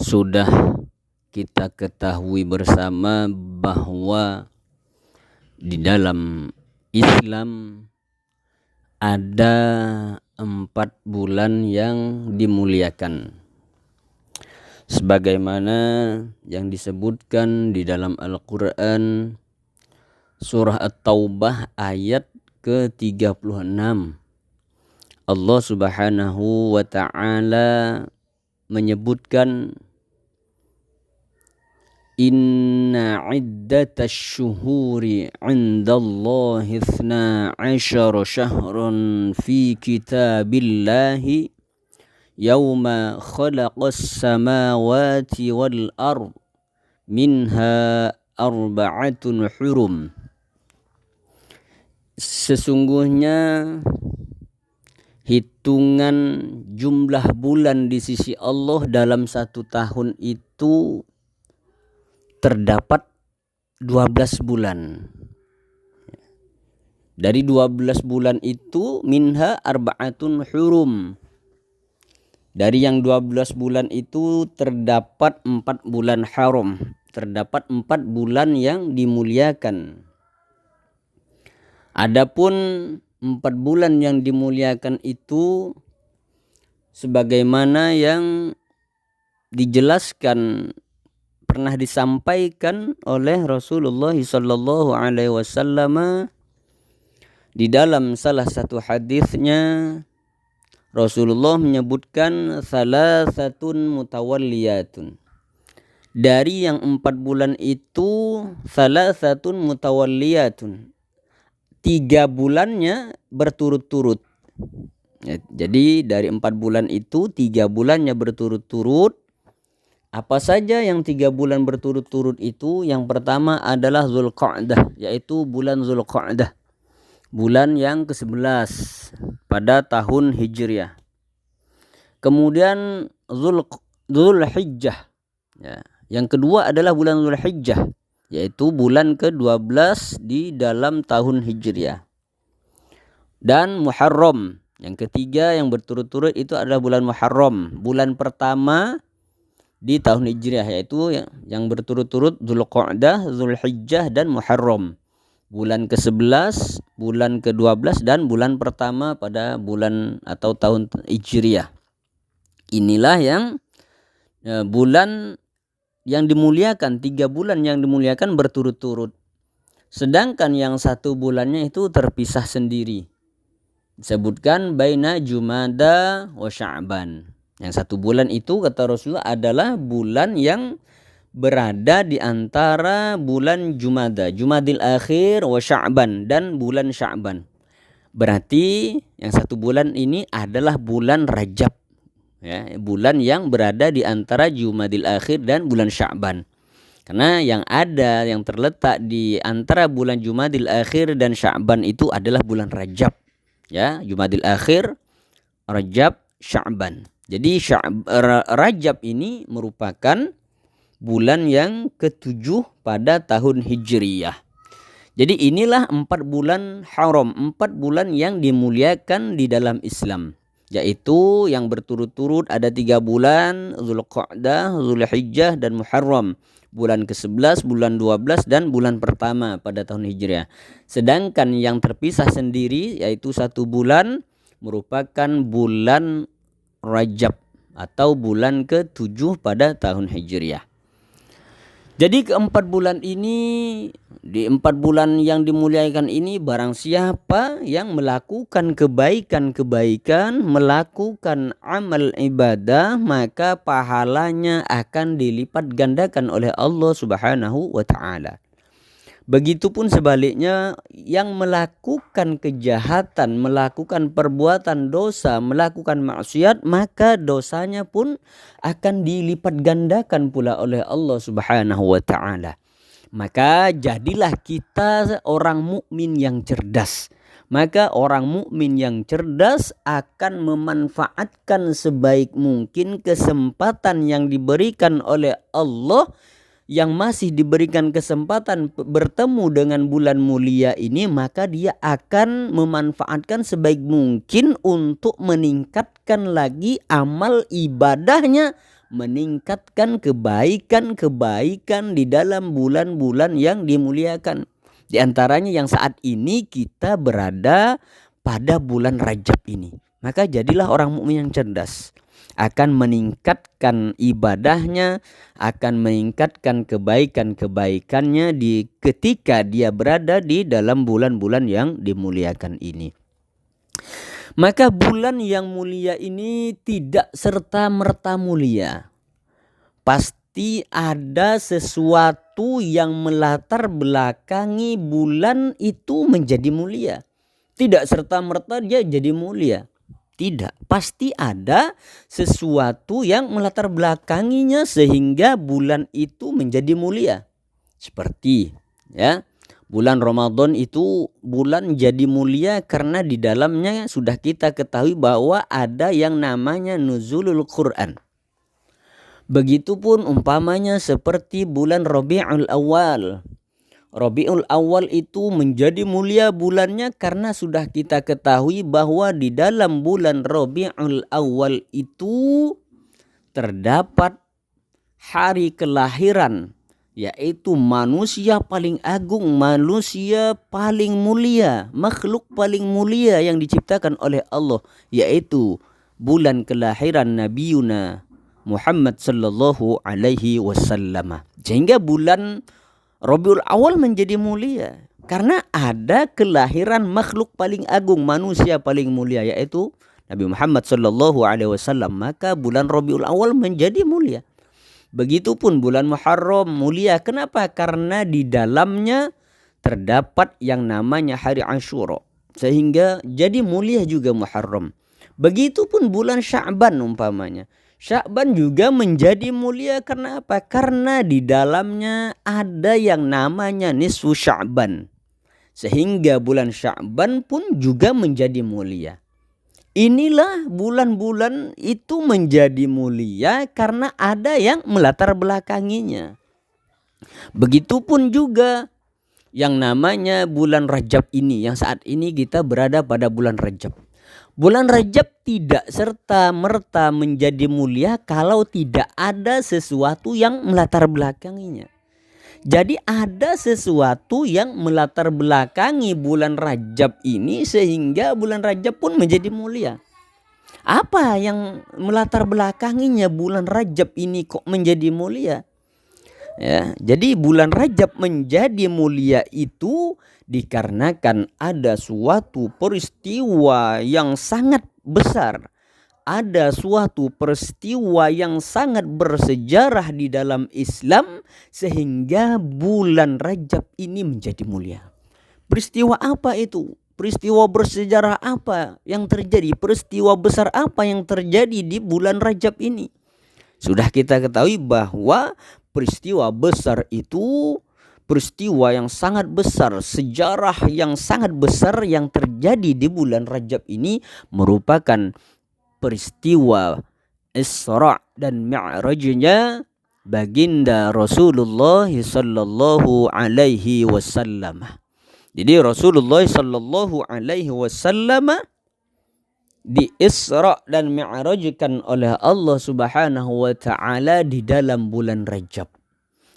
Sudah kita ketahui bersama bahwa di dalam Islam ada 4 bulan yang dimuliakan, sebagaimana yang disebutkan di dalam Al-Quran surah At-Taubah ayat ke-36. Allah subhanahu wa ta'ala menyebutkan, Inna iddatash syuhuri indallahi 12 syahran fi kitabillahi yawma khalaqas samawati wal ard minha arba'atun hurum. Sesungguhnya hitungan jumlah bulan di sisi Allah dalam 1 tahun itu terdapat 12 bulan. Dari 12 bulan itu minha arba'atun hurum. Dari yang 12 bulan itu terdapat 4 bulan haram. Terdapat 4 bulan yang dimuliakan. Adapun 4 bulan yang dimuliakan itu sebagaimana yang dijelaskan, pernah disampaikan oleh Rasulullah SAW di dalam salah satu hadisnya. Rasulullah menyebutkan salasatun mutawalliyatun. Dari yang 4 bulan itu salasatun mutawalliyatun, 3 bulannya berturut-turut. Jadi dari 4 bulan itu 3 bulannya berturut-turut. Apa saja yang 3 bulan berturut-turut itu? Yang pertama adalah Zulqa'dah, yaitu bulan Zulqa'dah, bulan yang ke-11 pada tahun Hijriah. Kemudian Zulhijjah, ya. Yang kedua adalah bulan Zulhijjah, yaitu bulan ke-12 di dalam tahun Hijriah. Dan Muharram, yang ketiga yang berturut-turut itu adalah bulan Muharram, bulan pertama di tahun Hijriah, yaitu yang berturut-turut Zulqa'dah, Zulhijjah dan Muharram. Bulan ke-11, bulan ke-12 dan bulan pertama pada bulan atau tahun Hijriah. Inilah yang bulan yang dimuliakan, 3 bulan yang dimuliakan berturut-turut. Sedangkan yang 1 bulannya itu terpisah sendiri. Disebutkan baina Jumada wa Sya'ban. Yang 1 bulan itu kata Rasulullah adalah bulan yang berada di antara bulan Jumadil Akhir wa Sya'ban dan bulan Sya'ban. Berarti yang 1 bulan ini adalah bulan Rajab, ya, bulan yang berada di antara Jumadil Akhir dan bulan Sya'ban. Karena yang terletak di antara bulan Jumadil Akhir dan Sya'ban itu adalah bulan Rajab, ya, Jumadil Akhir, Rajab, Sya'ban. Jadi Rajab ini merupakan bulan yang ke-7 pada tahun Hijriyah. Jadi inilah 4 bulan haram, 4 bulan yang dimuliakan di dalam Islam, yaitu yang berturut-turut ada 3 bulan, Zulqa'dah, Zulhijjah dan Muharram. Bulan ke-11, bulan 12 dan bulan pertama pada tahun Hijriah. Sedangkan yang terpisah sendiri yaitu 1 bulan merupakan bulan Rajab atau bulan ke-7 pada tahun Hijriah. Jadi ke-4 bulan ini, di 4 bulan yang dimuliakan ini, barang siapa yang melakukan kebaikan-kebaikan, melakukan amal ibadah, maka pahalanya akan dilipat gandakan oleh Allah Subhanahu wa ta'ala. Begitupun sebaliknya, yang melakukan kejahatan, melakukan perbuatan dosa, melakukan maksiat, maka dosanya pun akan dilipat gandakan pula oleh Allah Subhanahu wa ta'ala. Maka jadilah kita orang mukmin yang cerdas. Maka orang mukmin yang cerdas akan memanfaatkan sebaik mungkin kesempatan yang diberikan oleh Allah, yang masih diberikan kesempatan bertemu dengan bulan mulia ini, maka dia akan memanfaatkan sebaik mungkin untuk meningkatkan lagi amal ibadahnya meningkatkan kebaikan-kebaikan di dalam bulan-bulan yang dimuliakan. Di antaranya yang saat ini kita berada pada bulan Rajab ini. Maka jadilah orang mukmin yang cerdas, akan meningkatkan ibadahnya, akan meningkatkan kebaikan-kebaikannya ketika dia berada di dalam bulan-bulan yang dimuliakan ini. Maka bulan yang mulia ini tidak serta-merta mulia. Pasti ada sesuatu yang melatar belakangi bulan itu menjadi mulia. Tidak serta-merta dia jadi mulia. Tidak, pasti ada sesuatu yang melatar belakanginya sehingga bulan itu menjadi mulia. Seperti bulan Ramadan itu bulan jadi mulia karena di dalamnya sudah kita ketahui bahwa ada yang namanya nuzulul Quran. Begitupun umpamanya seperti bulan Rabiul Awal. Rabiul Awal itu menjadi mulia bulannya karena sudah kita ketahui bahwa di dalam bulan Rabiul Awal itu terdapat hari kelahiran, yaitu manusia paling agung, manusia paling mulia, makhluk paling mulia yang diciptakan oleh Allah, yaitu bulan kelahiran Nabiuna Muhammad sallallahu alaihi wasallam. Sehingga bulan Rabiul Awal menjadi mulia karena ada kelahiran makhluk paling agung, manusia paling mulia, yaitu Nabi Muhammad sallallahu alaihi wasallam. Maka bulan Rabiul Awal menjadi mulia. Begitupun bulan Muharram mulia. Kenapa? Karena di dalamnya terdapat yang namanya hari Asyura, sehingga jadi mulia juga Muharram. Begitupun bulan Sya'ban umpamanya. Sya'ban juga menjadi mulia karena apa? Karena di dalamnya ada yang namanya nisfu Sya'ban. Sehingga bulan Sya'ban pun juga menjadi mulia. Inilah bulan-bulan itu menjadi mulia karena ada yang melatar belakanginya. Begitupun juga yang namanya bulan Rajab ini, yang saat ini kita berada pada bulan Rajab. Bulan Rajab tidak serta-merta menjadi mulia kalau tidak ada sesuatu yang melatar belakanginya. Jadi ada sesuatu yang melatar belakangi bulan Rajab ini sehingga bulan Rajab pun menjadi mulia. Apa yang melatar belakanginya bulan Rajab ini kok menjadi mulia? Jadi bulan Rajab menjadi mulia itu dikarenakan ada suatu peristiwa yang sangat besar. Ada suatu peristiwa yang sangat bersejarah di dalam Islam sehingga bulan Rajab ini menjadi mulia. Peristiwa apa itu? Peristiwa bersejarah apa yang terjadi? Peristiwa besar apa yang terjadi di bulan Rajab ini? Sudah kita ketahui bahwa peristiwa besar itu peristiwa yang sangat besar, sejarah yang sangat besar yang terjadi di bulan Rajab ini merupakan peristiwa Isra dan Mi'rajnya baginda Rasulullah sallallahu alaihi wasallam. Jadi Rasulullah sallallahu alaihi wasallam di Isra dan Mi'rajkan oleh Allah Subhanahu wa taala di dalam bulan Rajab.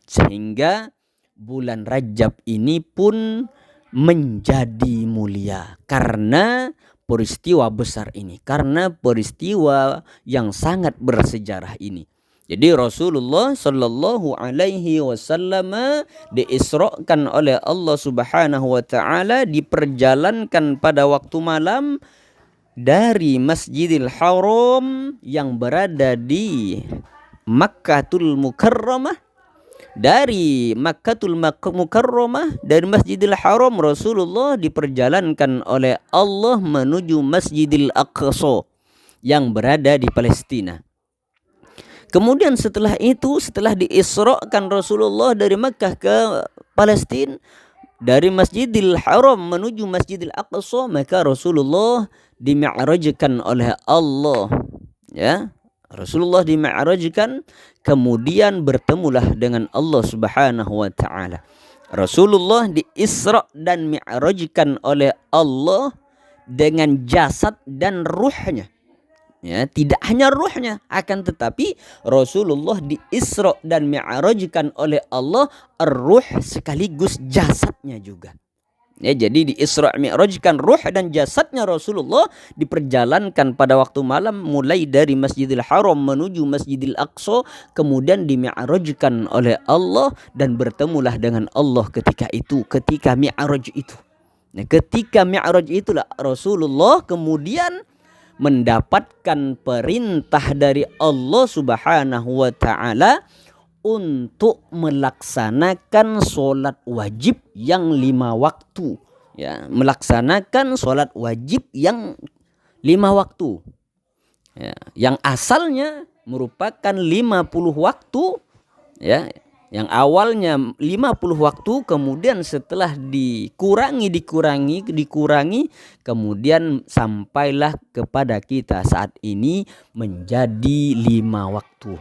Sehingga bulan Rajab ini pun menjadi mulia karena peristiwa besar ini, karena peristiwa yang sangat bersejarah ini. Jadi Rasulullah sallallahu alaihi wasallam diisrakan oleh Allah Subhanahu wa taala, diperjalankan pada waktu malam dari Masjidil Haram yang berada di Makkatul Mukarramah. Dari Makkatul Mukarramah, dari Masjidil Haram, Rasulullah diperjalankan oleh Allah menuju Masjidil Aqsa yang berada di Palestina. Kemudian setelah itu, setelah diisrakan Rasulullah dari Makkah ke Palestina, dari Masjidil Haram menuju Masjidil Aqsa, maka Rasulullah dimi'rajkan oleh Allah. Rasulullah dimi'rajkan, kemudian bertemulah dengan Allah Subhanahu wa taala. Rasulullah diisra dan mi'rajkan oleh Allah dengan jasad dan ruhnya. ya, tidak hanya ruhnya, akan tetapi Rasulullah di Isra dan Mi'rajkan oleh Allah ar-ruh sekaligus jasadnya juga. Ya, jadi di Isra Mi'rajkan ruh dan jasadnya Rasulullah diperjalankan pada waktu malam mulai dari Masjidil Haram menuju Masjidil Aqsa, kemudian dimi'rajkan oleh Allah dan bertemulah dengan Allah ketika itu, ketika Mi'raj itu. Nah, ketika Mi'raj itulah Rasulullah kemudian mendapatkan perintah dari Allah Subhanahu wa taala untuk melaksanakan sholat wajib yang 5 waktu, ya, melaksanakan sholat wajib yang 5 waktu, ya, yang asalnya merupakan 50 waktu, ya, yang awalnya 50 waktu, kemudian setelah dikurangi kemudian sampailah kepada kita saat ini menjadi 5 waktu.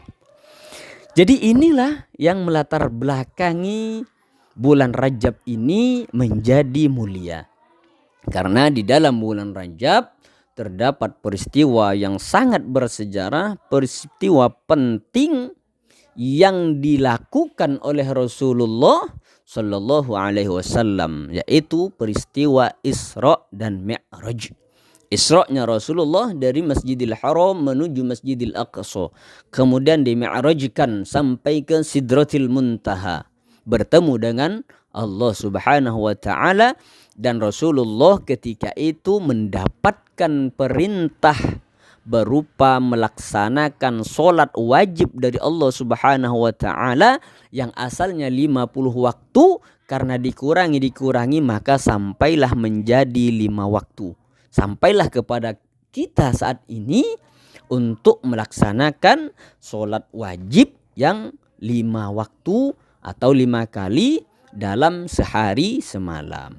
Jadi inilah yang melatar belakangi bulan Rajab ini menjadi mulia. Karena di dalam bulan Rajab terdapat peristiwa yang sangat bersejarah, peristiwa penting yang dilakukan oleh Rasulullah Shallallahu Alaihi Wasallam, yaitu peristiwa Isra dan Mi'raj. Isra'nya Rasulullah dari Masjidil Haram menuju Masjidil Aqsa, kemudian dimi'rajkan sampai ke Sidratil Muntaha, bertemu dengan Allah Subhanahu wa taala, dan Rasulullah ketika itu mendapatkan perintah berupa melaksanakan sholat wajib dari Allah Subhanahu wa taala yang asalnya 50 waktu, karena dikurangi maka sampailah menjadi 5 waktu. Sampailah kepada kita saat ini untuk melaksanakan sholat wajib yang 5 waktu atau 5 kali dalam sehari semalam.